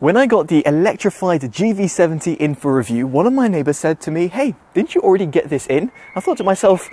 When I got the Electrified GV70 in for review, one of my neighbours said to me, "Hey, didn't you already get this in?" I thought to myself,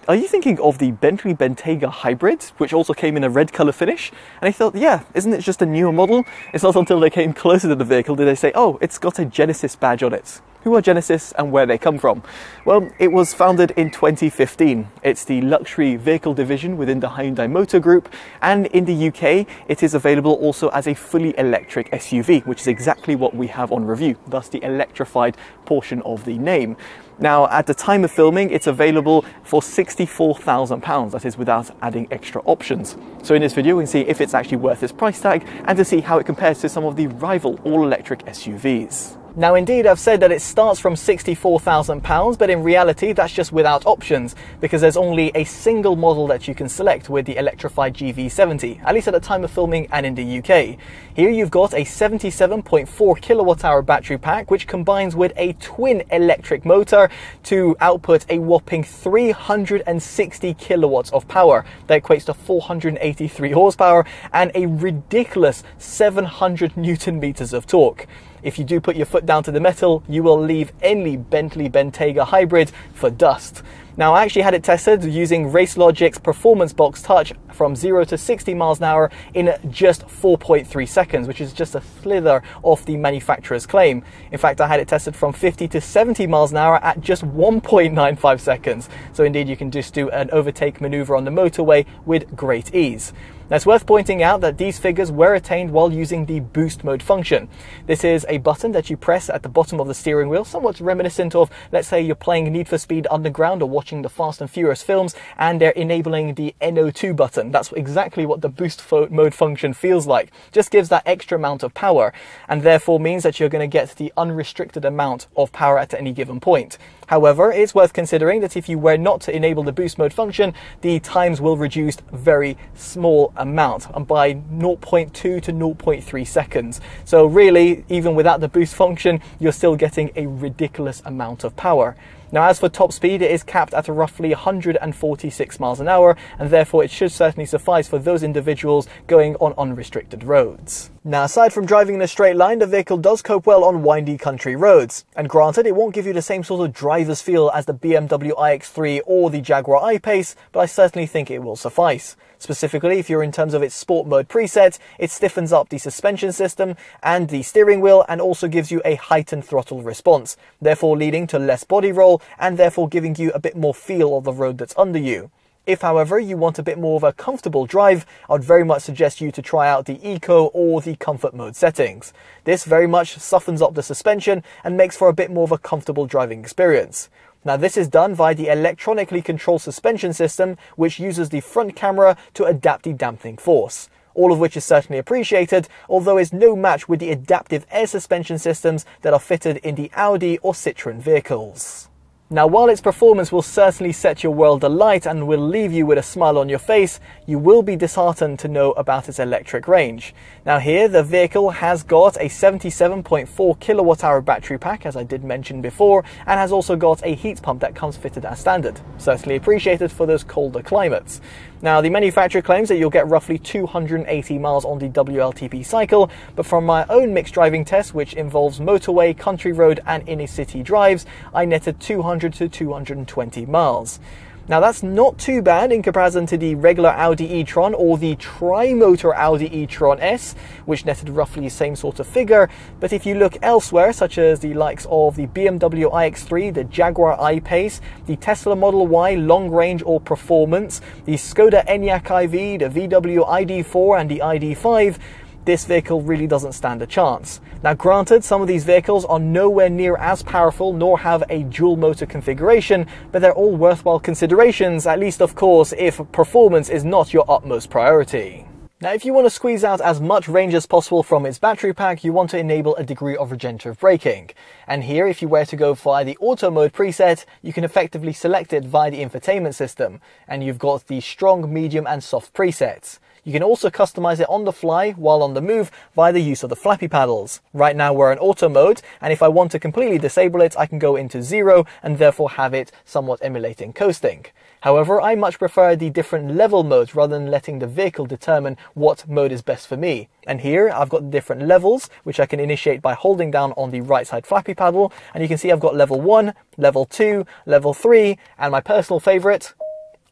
are you thinking of the Bentley Bentayga Hybrid, which also came in a red colour finish? And I thought, yeah, isn't it just a newer model? It's not until they came closer to the vehicle did they say, oh, it's got a Genesis badge on it. Who are Genesis and where they come from? Well, it was founded in 2015. It's the luxury vehicle division within the Hyundai Motor Group, and in the UK it is available also as a fully electric SUV, which is exactly what we have on review, thus the electrified portion of the name. Now, at the time of filming, it's available for £64,000, that is without adding extra options. So in this video, we can see if it's actually worth its price tag and to see how it compares to some of the rival all-electric SUVs. Now indeed, I've said that it starts from £64,000, but in reality that's just without options, because there's only a single model that you can select with the Electrified GV70, at least at the time of filming and in the UK. Here you've got a 77.4 kilowatt-hour battery pack, which combines with a twin electric motor to output a whopping 360 kilowatts of power. That equates to 483 horsepower and a ridiculous 700 Newton meters of torque. If you do put your foot down to the metal, you will leave any Bentley Bentayga Hybrid for dust. Now, I actually had it tested using RaceLogic's Performance Box Touch from 0 to 60 miles an hour in just 4.3 seconds, which is just a slither off the manufacturer's claim. In fact, I had it tested from 50 to 70 miles an hour at just 1.95 seconds. So indeed, you can just do an overtake maneuver on the motorway with great ease. Now, it's worth pointing out that these figures were attained while using the boost mode function. This is a button that you press at the bottom of the steering wheel, somewhat reminiscent of, let's say you're playing Need for Speed Underground or watching the Fast and Furious films and they're enabling the NO2 button. That's exactly what the boost mode function feels like. Just gives that extra amount of power and therefore means that you're going to get the unrestricted amount of power at any given point. However, it's worth considering that if you were not to enable the boost mode function, the times will reduce very small amount by 0.2 to 0.3 seconds. So really, even without the boost function, you're still getting a ridiculous amount of power. Now, as for top speed, it is capped at roughly 146 miles an hour, and therefore it should certainly suffice for those individuals going on unrestricted roads. Now, aside from driving in a straight line, the vehicle does cope well on windy country roads. And granted, it won't give you the same sort of driver's feel as the BMW iX3 or the Jaguar I-Pace, but I certainly think it will suffice. Specifically, if you're in terms of its sport mode preset, it stiffens up the suspension system and the steering wheel and also gives you a heightened throttle response, therefore leading to less body roll and therefore giving you a bit more feel of the road that's under you. If, however, you want a bit more of a comfortable drive, I would very much suggest you to try out the Eco or the Comfort mode settings. This very much softens up the suspension and makes for a bit more of a comfortable driving experience. Now, this is done via the electronically controlled suspension system, which uses the front camera to adapt the dampening force. All of which is certainly appreciated, although is no match with the adaptive air suspension systems that are fitted in the Audi or Citroën vehicles. Now, while its performance will certainly set your world alight and will leave you with a smile on your face, you will be disheartened to know about its electric range. Now here, the vehicle has got a 77.4 kilowatt-hour battery pack, as I did mention before, and has also got a heat pump that comes fitted as standard. Certainly appreciated for those colder climates. Now, the manufacturer claims that you'll get roughly 280 miles on the WLTP cycle, but from my own mixed driving test, which involves motorway, country road and inner city drives, I netted 200 to 220 miles. Now, that's not too bad in comparison to the regular Audi e-tron or the tri-motor Audi e-tron S, which netted roughly the same sort of figure. But if you look elsewhere, such as the likes of the BMW iX3, the Jaguar I-Pace, the Tesla Model Y long range or performance, the Skoda Enyaq iV, the VW ID4 and the ID5, this vehicle really doesn't stand a chance. Now granted, some of these vehicles are nowhere near as powerful nor have a dual motor configuration, but they're all worthwhile considerations, at least of course if performance is not your utmost priority. Now, if you want to squeeze out as much range as possible from its battery pack, you want to enable a degree of regenerative braking. And here, if you were to go via the auto mode preset, you can effectively select it via the infotainment system. And you've got the strong, medium and soft presets. You can also customize it on the fly while on the move via the use of the flappy paddles. Right now we're in auto mode, and if I want to completely disable it, I can go into 0 and therefore have it somewhat emulating coasting. However, I much prefer the different level modes rather than letting the vehicle determine what mode is best for me. And here I've got the different levels, which I can initiate by holding down on the right side flappy paddle. And you can see I've got level 1, level 2, level 3, and my personal favorite,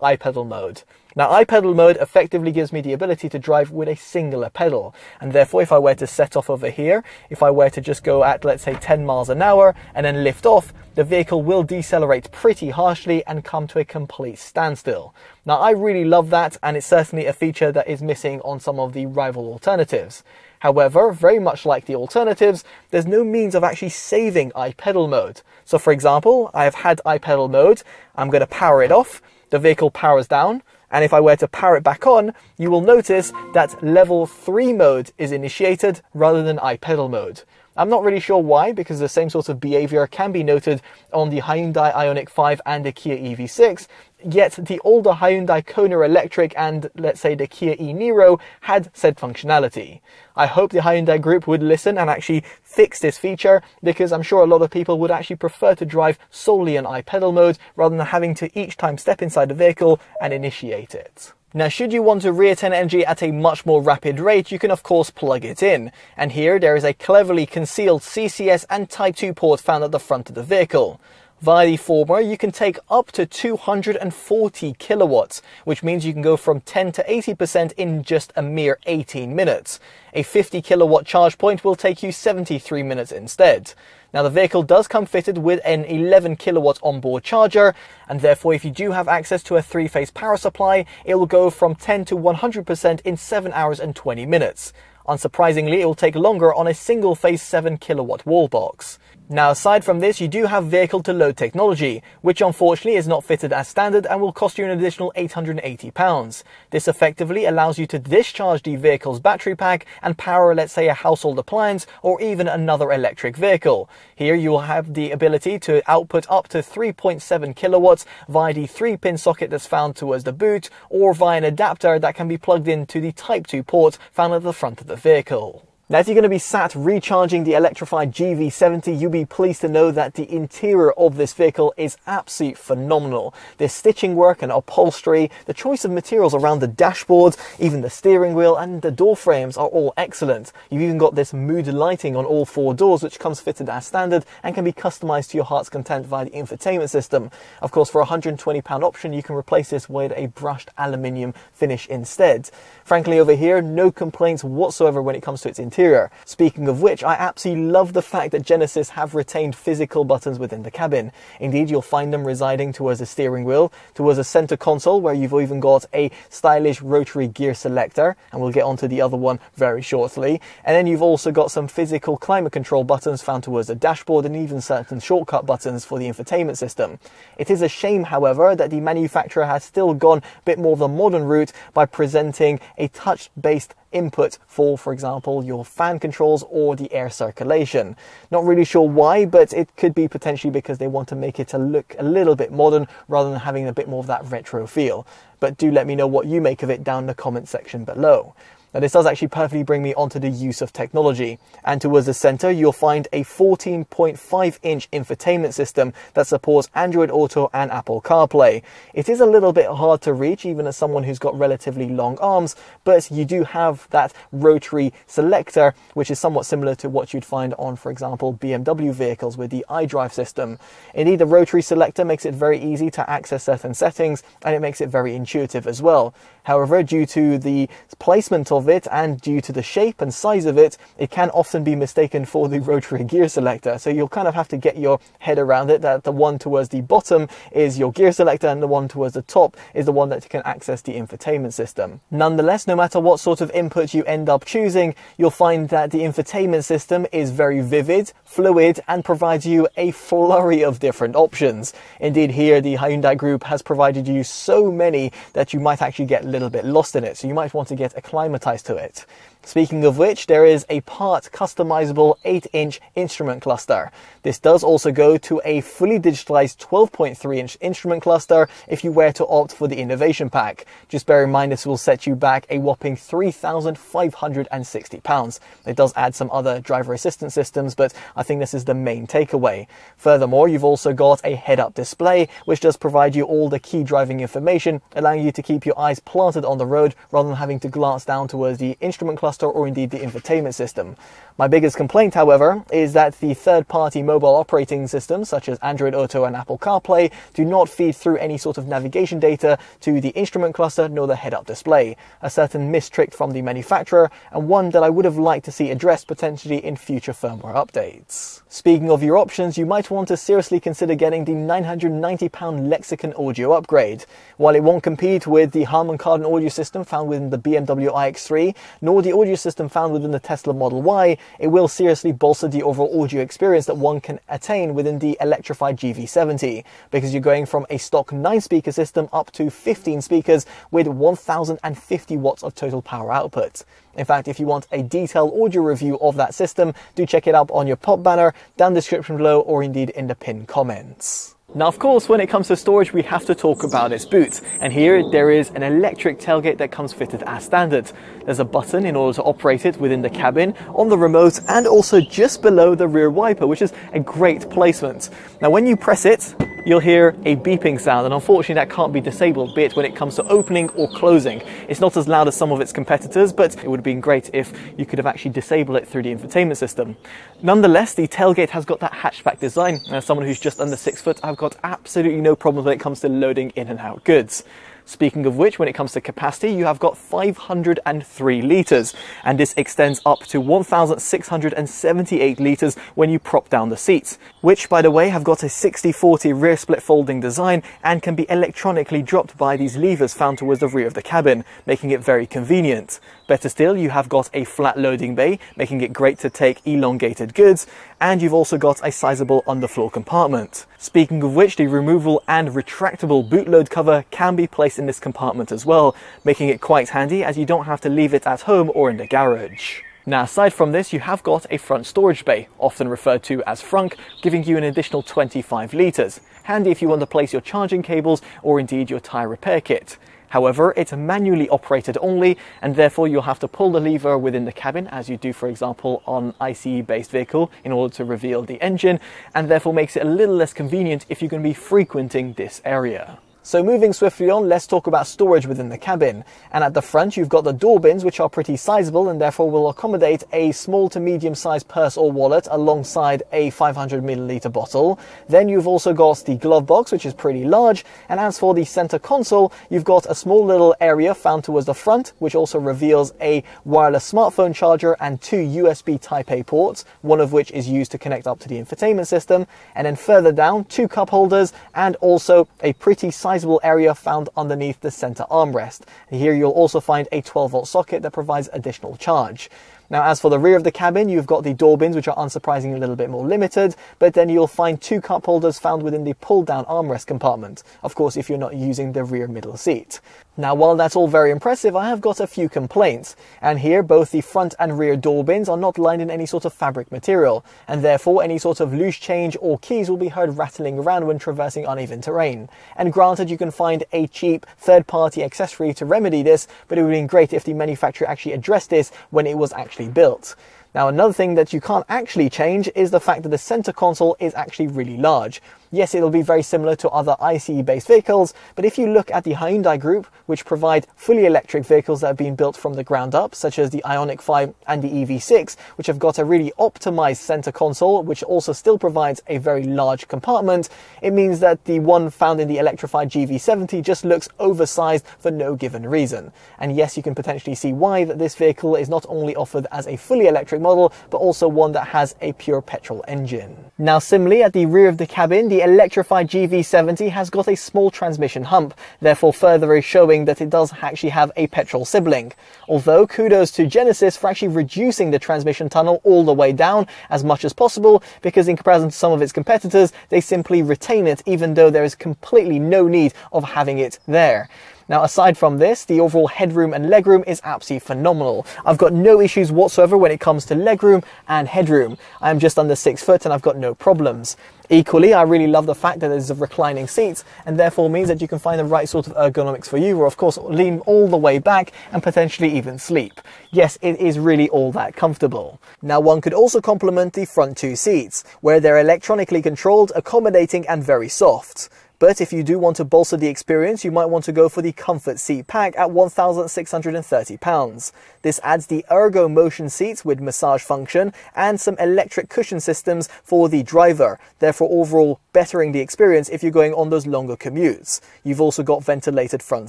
iPedal mode. Now, iPedal mode effectively gives me the ability to drive with a singular pedal, and therefore if I were to set off over here, if I were to just go at, let's say, 10 miles an hour and then lift off, the vehicle will decelerate pretty harshly and come to a complete standstill. Now, I really love that, and it's certainly a feature that is missing on some of the rival alternatives. However, very much like the alternatives, there's no means of actually saving iPedal mode. So for example, I have had iPedal mode, I'm going to power it off, the vehicle powers down, and if I were to power it back on, you will notice that level 3 mode is initiated rather than iPedal mode. I'm not really sure why, because the same sort of behavior can be noted on the Hyundai Ioniq 5 and the Kia EV6, yet the older Hyundai Kona Electric and, let's say, the Kia e-Niro had said functionality. I hope the Hyundai group would listen and actually fix this feature, because I'm sure a lot of people would actually prefer to drive solely in iPedal mode rather than having to each time step inside the vehicle and initiate it. Now, should you want to reattain energy at a much more rapid rate, you can of course plug it in. And here there is a cleverly concealed CCS and Type 2 port found at the front of the vehicle. Via the former, you can take up to 240 kilowatts, which means you can go from 10 to 80% in just a mere 18 minutes. A 50 kilowatt charge point will take you 73 minutes instead. Now, the vehicle does come fitted with an 11 kilowatt onboard charger, and therefore if you do have access to a 3-phase power supply, it will go from 10 to 100% in 7 hours and 20 minutes. Unsurprisingly, it will take longer on a single-phase 7 kilowatt wall box. Now, aside from this, you do have vehicle-to-load technology, which unfortunately is not fitted as standard and will cost you an additional £880. This effectively allows you to discharge the vehicle's battery pack and power, let's say, a household appliance or even another electric vehicle. Here you will have the ability to output up to 3.7 kilowatts via the 3-pin socket that's found towards the boot, or via an adapter that can be plugged into the Type 2 port found at the front of the vehicle. Now, if you're going to be sat recharging the Electrified GV70, you'll be pleased to know that the interior of this vehicle is absolutely phenomenal. The stitching work and upholstery, the choice of materials around the dashboard, even the steering wheel and the door frames are all excellent. You've even got this mood lighting on all 4 doors, which comes fitted as standard and can be customized to your heart's content via the infotainment system. Of course, for a £120 option, you can replace this with a brushed aluminium finish instead. Frankly, over here, no complaints whatsoever when it comes to its interior. Speaking of which, I absolutely love the fact that Genesis have retained physical buttons within the cabin. Indeed, you'll find them residing towards the steering wheel, towards a center console where you've even got a stylish rotary gear selector, and we'll get onto the other one very shortly. And then you've also got some physical climate control buttons found towards the dashboard, and even certain shortcut buttons for the infotainment system. It is a shame, however, that the manufacturer has still gone a bit more of the modern route by presenting a touch-based input for example, your fan controls or the air circulation. Not really sure why, but it could be potentially because they want to make it to look a little bit modern rather than having a bit more of that retro feel. But do let me know what you make of it down in the comment section below. Now, this does actually perfectly bring me onto the use of technology. And towards the center, you'll find a 14.5-inch infotainment system that supports Android Auto and Apple CarPlay. It is a little bit hard to reach, even as someone who's got relatively long arms, but you do have that rotary selector, which is somewhat similar to what you'd find on, for example, BMW vehicles with the iDrive system. Indeed, the rotary selector makes it very easy to access certain settings, and it makes it very intuitive as well. However, due to the placement of it and due to the shape and size of it, it can often be mistaken for the rotary gear selector. So you'll kind of have to get your head around it, that the one towards the bottom is your gear selector and the one towards the top is the one that can access the infotainment system. Nonetheless, no matter what sort of input you end up choosing, you'll find that the infotainment system is very vivid, fluid, and provides you a flurry of different options. Indeed, here the Hyundai Group has provided you so many that you might actually get a little bit lost in it, so you might want to get acclimatized to it. Speaking of which, there is a part customizable 8-inch instrument cluster. This does also go to a fully digitalized 12.3-inch instrument cluster if you were to opt for the Innovation Pack. Just bear in mind this will set you back a whopping £3,560. It does add some other driver assistance systems, but I think this is the main takeaway. Furthermore, you've also got a head-up display, which does provide you all the key driving information, allowing you to keep your eyes planted on the road rather than having to glance down towards the instrument cluster or indeed the infotainment system. My biggest complaint, however, is that the third-party mobile operating systems such as Android Auto and Apple CarPlay do not feed through any sort of navigation data to the instrument cluster nor the head-up display. A certain mistrick from the manufacturer, and one that I would have liked to see addressed potentially in future firmware updates. Speaking of your options, you might want to seriously consider getting the £990 Lexicon audio upgrade. While it won't compete with the Harman Kardon audio system found within the BMW iX3, nor the audio system found within the Tesla Model Y, it will seriously bolster the overall audio experience that one can attain within the Electrified GV70, because you're going from a stock 9-speaker system up to 15 speakers with 1050 watts of total power output. In fact, if you want a detailed audio review of that system, do check it out on your pop banner, down the description below, or indeed in the pinned comments. Now, of course, when it comes to storage, we have to talk about its boot. And here there is an electric tailgate that comes fitted as standard. There's a button in order to operate it within the cabin, on the remote, and also just below the rear wiper, which is a great placement. Now, when you press it, you'll hear a beeping sound, and unfortunately that can't be disabled, be it when it comes to opening or closing. It's not as loud as some of its competitors, but it would have been great if you could have actually disabled it through the infotainment system. Nonetheless, the tailgate has got that hatchback design. As someone who's just under 6 foot, I've got absolutely no problem when it comes to loading in and out goods. Speaking of which, when it comes to capacity, you have got 503 litres, and this extends up to 1,678 litres when you prop down the seats, which, by the way, have got a 60/40 rear split folding design and can be electronically dropped by these levers found towards the rear of the cabin, making it very convenient. Better still, you have got a flat loading bay, making it great to take elongated goods, and you've also got a sizable underfloor compartment. Speaking of which, the removable and retractable boot load cover can be placed in this compartment as well, making it quite handy as you don't have to leave it at home or in the garage. Now, aside from this, you have got a front storage bay, often referred to as frunk, giving you an additional 25 litres. Handy if you want to place your charging cables or indeed your tyre repair kit. However, it's manually operated only, and therefore you'll have to pull the lever within the cabin as you do, for example, on ICE-based vehicle in order to reveal the engine, and therefore makes it a little less convenient if you're going to be frequenting this area. So moving swiftly on, let's talk about storage within the cabin. And at the front, you've got the door bins, which are pretty sizable and therefore will accommodate a small to medium sized purse or wallet alongside a 500ml bottle. Then you've also got the glove box, which is pretty large. And as for the center console, you've got a small little area found towards the front, which also reveals a wireless smartphone charger and 2 USB Type A ports, one of which is used to connect up to the infotainment system. And then further down, 2 cup holders and also a pretty sizable area found underneath the center armrest. Here you'll also find a 12-volt socket that provides additional charge. Now, as for the rear of the cabin, you've got the door bins, which are unsurprisingly a little bit more limited, but then you'll find 2 cup holders found within the pull-down armrest compartment, of course if you're not using the rear middle seat. Now, while that's all very impressive, I have got a few complaints, and here both the front and rear door bins are not lined in any sort of fabric material, and therefore any sort of loose change or keys will be heard rattling around when traversing uneven terrain. And granted, you can find a cheap third-party accessory to remedy this, but it would have been great if the manufacturer actually addressed this when it was actually built. Now, another thing that you can't actually change is the fact that the center console is actually really large. Yes, it'll be very similar to other ICE-based vehicles, but if you look at the Hyundai Group, which provide fully electric vehicles that have been built from the ground up, such as the Ioniq 5 and the EV6, which have got a really optimized center console, which also still provides a very large compartment, it means that the one found in the Electrified GV70 just looks oversized for no given reason. And yes, you can potentially see why that this vehicle is not only offered as a fully electric model, but also one that has a pure petrol engine. Now, similarly, at the rear of the cabin, the Electrified GV70 has got a small transmission hump, therefore further showing that it does actually have a petrol sibling. Although kudos to Genesis for actually reducing the transmission tunnel all the way down as much as possible, because in comparison to some of its competitors, they simply retain it even though there is completely no need of having it there. Now, aside from this, the overall headroom and legroom is absolutely phenomenal. I've got no issues whatsoever when it comes to legroom and headroom. I am just under 6 foot and I've got no problems. Equally, I really love the fact that there's reclining seats, and therefore means that you can find the right sort of ergonomics for you, or of course lean all the way back and potentially even sleep. Yes, it is really all that comfortable. Now, one could also compliment the front 2 seats, where they're electronically controlled, accommodating and very soft. But if you do want to bolster the experience, you might want to go for the comfort seat pack at £1,630. This adds the ergo motion seats with massage function and some electric cushion systems for the driver, therefore overall bettering the experience if you're going on those longer commutes. You've also got ventilated front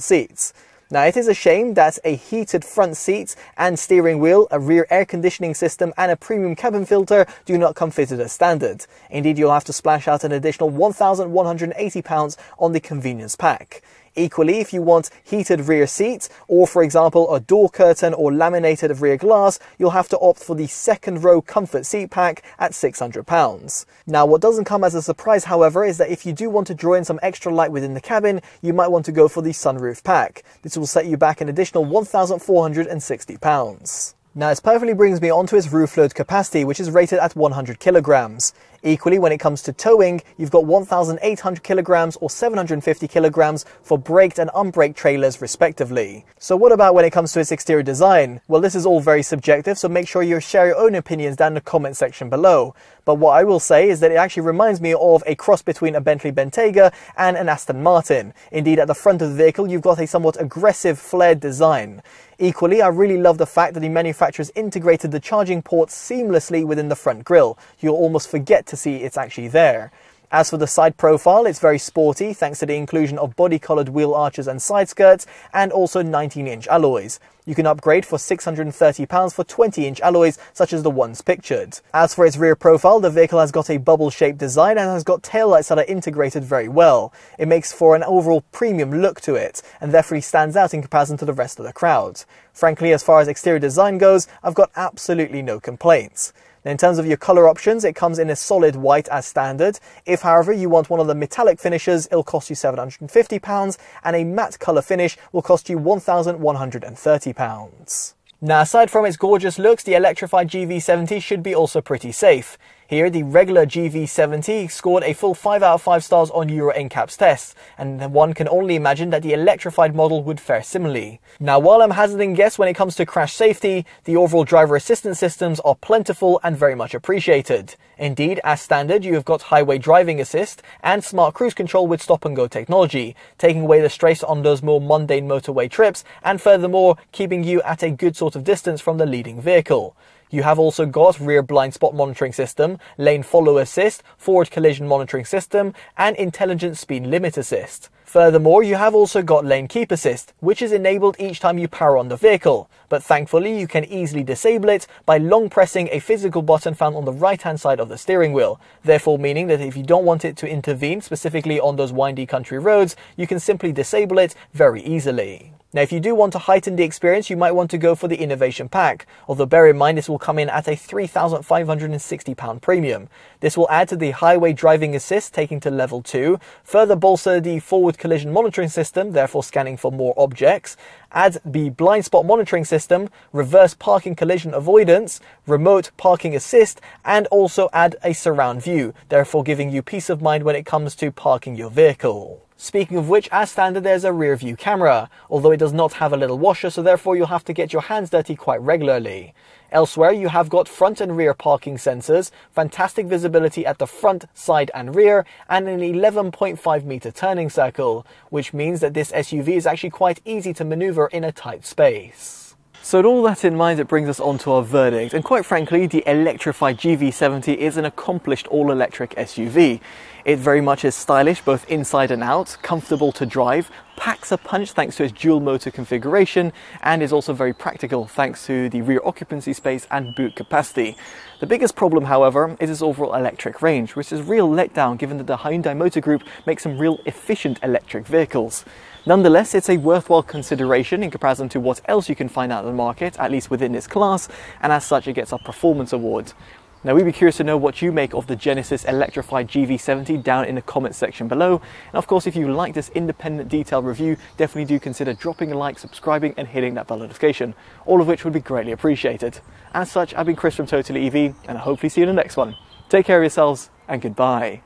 seats. Now, it is a shame that a heated front seat and steering wheel, a rear air conditioning system and a premium cabin filter do not come fitted as standard. Indeed, you'll have to splash out an additional £1,180 on the convenience pack. Equally, if you want heated rear seats, or for example a door curtain or laminated rear glass, you'll have to opt for the second row comfort seat pack at £600. Now, what doesn't come as a surprise, however, is that if you do want to draw in some extra light within the cabin, you might want to go for the sunroof pack. This will set you back an additional £1,460. Now, this perfectly brings me on to its roof load capacity, which is rated at 100 kilograms. Equally, when it comes to towing, you've got 1,800 kilograms or 750 kilograms for braked and unbraked trailers respectively. So what about when it comes to its exterior design? Well, this is all very subjective, so make sure you share your own opinions down in the comment section below. But what I will say is that it actually reminds me of a cross between a Bentley Bentayga and an Aston Martin. Indeed, at the front of the vehicle, you've got a somewhat aggressive flared design. Equally, I really love the fact that the manufacturers integrated the charging ports seamlessly within the front grille. You'll almost forget to see it's actually there. As for the side profile, it's very sporty thanks to the inclusion of body-coloured wheel arches and side skirts, and also 19-inch alloys. You can upgrade for £630 for 20-inch alloys such as the ones pictured. As for its rear profile, the vehicle has got a bubble-shaped design and has got taillights that are integrated very well. It makes for an overall premium look to it, and therefore stands out in comparison to the rest of the crowd. Frankly, as far as exterior design goes, I've got absolutely no complaints. Now, in terms of your colour options, it comes in a solid white as standard. If, however, you want one of the metallic finishes, it'll cost you £750, and a matte colour finish will cost you £1,130. Now, aside from its gorgeous looks, the Electrified GV70 should be also pretty safe. Here, the regular GV70 scored a full 5 out of 5 stars on Euro NCAP's tests, and one can only imagine that the electrified model would fare similarly. Now, while I'm hazarding guess when it comes to crash safety, the overall driver assistance systems are plentiful and very much appreciated. Indeed, as standard, you have got highway driving assist and smart cruise control with stop-and-go technology, taking away the stress on those more mundane motorway trips, and furthermore, keeping you at a good sort of distance from the leading vehicle. You have also got rear blind spot monitoring system, lane follow assist, forward collision monitoring system, and intelligent speed limit assist. Furthermore, you have also got lane keep assist, which is enabled each time you power on the vehicle, but thankfully you can easily disable it by long pressing a physical button found on the right hand side of the steering wheel, therefore meaning that if you don't want it to intervene specifically on those windy country roads, you can simply disable it very easily. Now, if you do want to heighten the experience, you might want to go for the Innovation Pack, although bear in mind this will come in at a £3,560 premium. This will add to the Highway Driving Assist, taking to level 2, further bolster the Forward Collision Monitoring System, therefore scanning for more objects, add the Blind Spot Monitoring System, Reverse Parking Collision Avoidance, Remote Parking Assist, and also add a Surround View, therefore giving you peace of mind when it comes to parking your vehicle. Speaking of which, as standard, there's a rear view camera, although it does not have a little washer, so therefore you'll have to get your hands dirty quite regularly. Elsewhere, you have got front and rear parking sensors, fantastic visibility at the front, side and rear, and an 11.5 meter turning circle, which means that this SUV is actually quite easy to maneuver in a tight space. So with all that in mind, it brings us on to our verdict, and quite frankly, the Electrified GV70 is an accomplished all-electric SUV. It very much is stylish both inside and out, comfortable to drive, packs a punch thanks to its dual motor configuration, and is also very practical thanks to the rear occupancy space and boot capacity. The biggest problem, however, is its overall electric range, which is a real letdown given that the Hyundai Motor Group makes some real efficient electric vehicles. Nonetheless, it's a worthwhile consideration in comparison to what else you can find out in the market, at least within this class, and as such it gets a performance award. Now we'd be curious to know what you make of the Genesis Electrified GV70 down in the comments section below. And of course, if you like this independent detailed review, definitely do consider dropping a like, subscribing and hitting that bell notification, all of which would be greatly appreciated. As such, I've been Chris from TotallyEV and I'll hopefully see you in the next one. Take care of yourselves and goodbye.